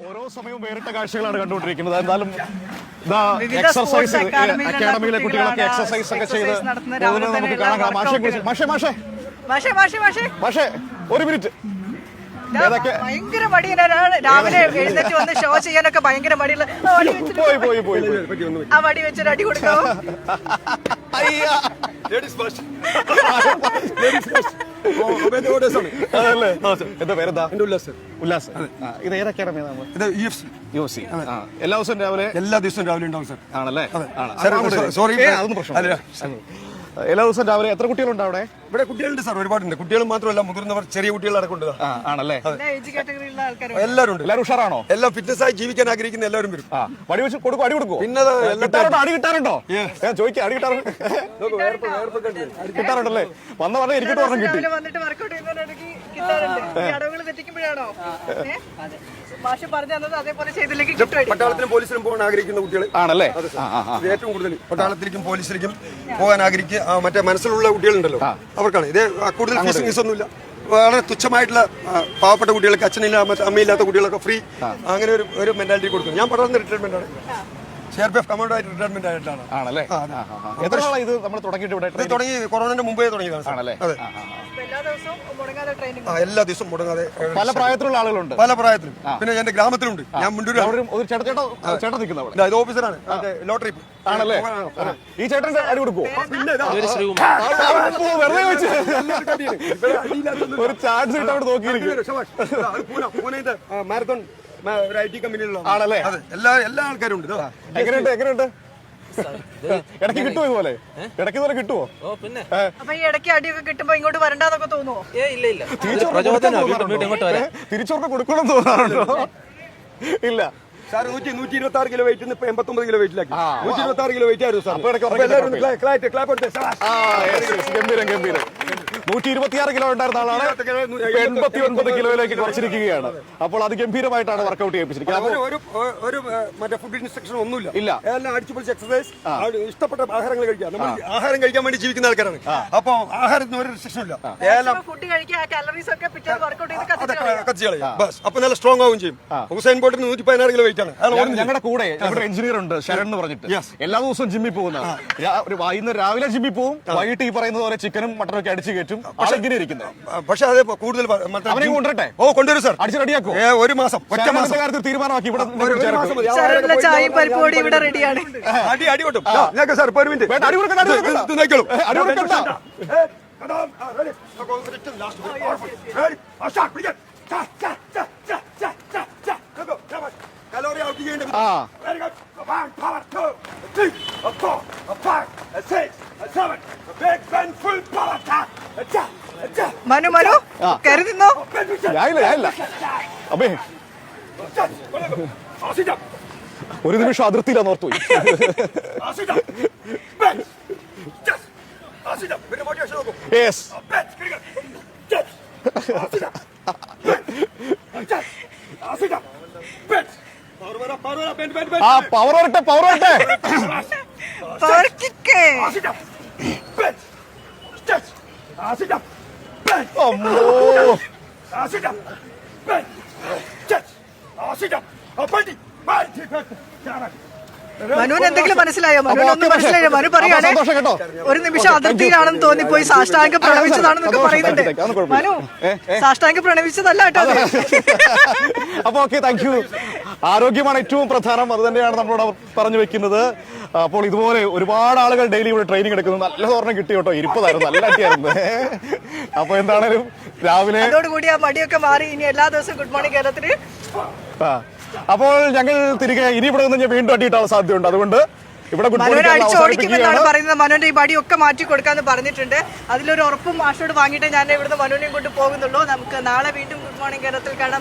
ഓരോ സമയവും വേറിട്ട കാഴ്ചകളാണ് കണ്ടുകൊണ്ടിരിക്കുന്നത്. എന്തായാലും എക്സർസൈസ് അക്കാഡമിയിലെ കുട്ടികളൊക്കെ എക്സർസൈസ് ഒക്കെ ചെയ്ത് നമുക്ക് കാണാം. മാഷേ ഒരു മിനിറ്റ്. ഭയങ്കര മടിയാണ്. രാവിലെ എഴുന്നേറ്റ് വന്ന് ഷോ ചെയ്യാനൊക്കെ ഭയങ്കര മടിയുള്ള ആ വടി വെച്ചൊരു അടി കൊടുക്കാവോ? എന്താ പേരെന്താ? ഉല്ലാസ്. ഇത് ഏത് അക്കാഡമിയാണ്? UFC. എല്ലാ ദിവസവും രാവിലെ ഉണ്ടാവും സാർ. ആണല്ലേ? സോറി, അതൊന്നും പ്രശ്നമില്ല. എല്ലാ ദിവസവും രാവിലെ എത്ര കുട്ടികളുണ്ട് അവിടെ? ഇവിടെ കുട്ടികളുണ്ട് സാർ, ഒരുപാടുണ്ട്. കുട്ടികളും മാത്രമല്ല, മുതിർന്നവർ, ചെറിയ കുട്ടികൾ അടക്കമുണ്ട്. ആണല്ലേ? എല്ലാവരും ഉണ്ട്. എല്ലാവരും ഉഷാറാണോ? എല്ലാം ഫിറ്റ്നസ് ആയി ജീവിക്കാൻ ആഗ്രഹിക്കുന്ന എല്ലാവരും വരും. വടി വെച്ച് കൊടുക്കും. അടി കൊടുക്കും. പിന്നെ അടി കിട്ടാറുണ്ടോ? ഞാൻ ചോദിക്കാം, അടി കിട്ടാറുണ്ട്? കിട്ടാറുണ്ടല്ലേ? വന്ന പറഞ്ഞ എനിക്കിട്ട് പറഞ്ഞു കിട്ടി. പട്ടാളത്തിലും പോലീസിലും പോകാൻ ആഗ്രഹിക്കുന്ന കുട്ടികൾ ആണല്ലേ? ഏറ്റവും കൂടുതൽ പട്ടാളത്തിലേക്കും പോലീസിലേക്കും പോകാൻ ആഗ്രഹിക്കുക മറ്റേ മനസ്സിലുള്ള കുട്ടികളുണ്ടല്ലോ, അവർക്കാണ് ഇത്. കൂടുതൽ ഫീസിംഗ് ഒന്നുമില്ല. വളരെ തുച്ഛമായിട്ടുള്ള പാവപ്പെട്ട കുട്ടികൾക്ക്, അച്ഛനില്ല അമ്മയില്ലാത്ത കുട്ടികളൊക്കെ ഫ്രീ, അങ്ങനെ ഒരു മെന്റാലിറ്റി കൊടുക്കുന്നു. ഞാൻ പട്ടാളത്തിൽ റിട്ടയർമെന്റ് ആണ്. CRPF കമാൻഡോ ആയിട്ട് റിട്ടയർമെന്റ് ആയിട്ടാണ്. ആണല്ലേ? എത്ര നാളായി ഇത് നമ്മൾ തുടങ്ങിയിട്ട്? ഇവിടെ തുടങ്ങി കൊറോണയുടെ മുമ്പേ തുടങ്ങിയതാണ്. ആണല്ലേ? എല്ലാ ദിവസവും മുടങ്ങാതെ. പല പ്രായത്തിലുള്ള ആളുകളുണ്ട്. പല പ്രായത്തിലും. പിന്നെ എന്റെ ഗ്രാമത്തിലുണ്ട്. ഞാൻ മുണ്ടൂർ ചേട്ടൻ നിൽക്കുന്ന ഇത് ഓഫീസറാണ്. ലോട്ടറി ആണല്ലേ? ഈ ചേട്ടൻ അടി കൊടുക്കുവോ? വെറുതെ വെച്ച് ഒരു ചാൻസ് കിട്ടാൻ അവിടെ നോക്കിയിരിക്കും. പൂനെത്തെ മാരത്തോൺ ഒരു IT കമ്പനിയിലുള്ള ആണല്ലേ? എല്ലാ ആൾക്കാരും ഉണ്ട്. എങ്ങനെയുണ്ട്? ഇടയ്ക്ക് കിട്ടുമോ? ഇതുപോലെ ഇടയ്ക്ക് കിട്ടുമോ? അപ്പൊ ഈ ഇടയ്ക്ക് അടിയൊക്കെ കിട്ടുമ്പോ ഇങ്ങോട്ട് വരണ്ടെന്നൊക്കെ തോന്നുവോ? തിരിച്ചോർക്ക കൊടുക്കണം തോന്നാറുണ്ടോ? ഇല്ല സാർ. 126 കിലോ വെയിറ്റ് ഇപ്പൊ 89 കിലോ വെയിറ്റിലാക്കി. 126 കിലോ വെയിറ്റ് ആയിരുന്നു സാർ. ഗംഭീരം. 126 കിലോ ഉണ്ടായിരുന്ന ആളാണ് 89 കിലോയിലേക്ക് കുറച്ചിരിക്കുകയാണ്. അപ്പോൾ അത് ഗംഭീരമായിട്ടാണ് വർക്കൗട്ട് ചെയ്യിപ്പിച്ചിരിക്കുന്നത്. ഒരു മറ്റേ ഫുഡ് ഇൻസ്ട്രക്ഷൻ ഒന്നുമില്ല. ഇല്ല. എല്ലാം അടിച്ചുപൊളിച്ച് എക്സസൈസ്, ഇഷ്ടപ്പെട്ട ആഹാരങ്ങൾ കഴിക്കുക. നമ്മൾ ആഹാരം കഴിക്കാൻ വേണ്ടി ജീവിക്കുന്ന ആൾക്കാരാണ്. അപ്പൊ ആഹാരത്തിന് ഒരു റെസ്ട്രിക്ഷൻ ഇല്ല. ഫുഡ് കഴിക്കുക, കാലറീസ് ഒക്കെ വർക്കൗട്ട് ചെയ്ത് ബസ്. അപ്പൊ നല്ല സ്ട്രോങ് ആവുകയും ചെയ്യും. ഹുസൈൻ ബോൾട്ടിന് 116 കിലോ വെയിറ്റ് ആണ്. ഞങ്ങളുടെ കൂടെ ഞങ്ങളുടെ എഞ്ചിനീയർ ഉണ്ട്, ശരൺ എന്ന് പറഞ്ഞിട്ട്. എല്ലാ ദിവസവും ജിമ്മിൽ പോകുന്ന രാവിലെ ജിമ്മിൽ പോകും, വൈകിട്ട് ഈ പറയുന്നത് പോലെ ചിക്കനും മട്ടനും ഒക്കെ അടിച്ചു കയറ്റും. ഇങ്ങനെ ഇരിക്കുന്നത്. പക്ഷെ അത് കൂടുതൽ അവനെ കൊണ്ടുവരട്ടെ? കൊണ്ടുവരും സാർ. അടിച്ച് റെഡിയാക്കോ? ഒരു മാസം ഒറ്റ മാസം കാര്യത്തിൽ തീരുമാനമാക്കി. ഇവിടെ ചായയും പരിപ്പോടി ഇവിടെ റെഡിയാണ്. അടി കൊട്ടും സാർ. ഒരു മിനിറ്റ്. അടി കൊടുക്കണ്ട. കലോറി ഔട്ട് ചെയ്യേണ്ടത്. മനു കരുതിന്നോ? ഞാനില്ല. അമ്മേ, ഒരു നിമിഷം അതിർത്തിയിലാന്ന് ഓർത്തു. പവർ വരട്ടെ. മനുവിന് എന്തെങ്കിലും മനസ്സിലായോ? മനുവിനൊന്നും മനസ്സിലായോ? മനു പറയാണ് ഒരു നിമിഷം അതിർത്തിയിലാണെന്ന് തോന്നിപ്പോയി, സാഷ്ടാംഗം പ്രണവിച്ചതാണെന്നൊക്കെ പറയുന്നുണ്ട്. മനു സാഷ്ടാംഗം പ്രണവിച്ചതല്ല കേട്ടോ. അപ്പൊ ഓക്കെ, താങ്ക് യു. ആരോഗ്യമാണ് ഏറ്റവും പ്രധാനം, അത് തന്നെയാണ് നമ്മളോട് പറഞ്ഞു വെക്കുന്നത്. അപ്പോൾ ഇതുപോലെ ഒരുപാട് ആളുകൾ ഡെയിലി ഇവിടെ ട്രെയിനിങ് എടുക്കുന്നു. നല്ല ഓർമ്മ കിട്ടി കേട്ടോ. ഇരിപ്പതായിരുന്നു, നല്ല അടിയായിരുന്നു. അപ്പൊ എന്താണേലും രാവിലെ അതോടുകൂടി ആ മടിയൊക്കെ മാറി. ഇനി എല്ലാ ദിവസവും ഗുഡ് മോർണിംഗ് കേരളത്തിന്. അപ്പോൾ ഞങ്ങൾ തിരികെ ഇനി ഇവിടെ നിന്ന് വീണ്ടും അടിയിട്ടാനുള്ള സാധ്യതയുണ്ട്. അതുകൊണ്ട് ഇവിടെ അടിച്ചോടിക്കുമെന്നാണ് പറയുന്നത്. മനുവിന്റെ ഈ മടിയൊക്കെ മാറ്റി കൊടുക്കാന്ന് പറഞ്ഞിട്ടുണ്ട്. അതിലൊരു ഉറപ്പും മാഷോട് വാങ്ങിയിട്ട് ഞാൻ ഇവിടുന്ന് മനുവിനെയും കൊണ്ട് പോകുന്നുള്ളൂ. നമുക്ക് നാളെ വീണ്ടും ഗുഡ് മോർണിംഗ് കേരളത്തിൽ കാണാം.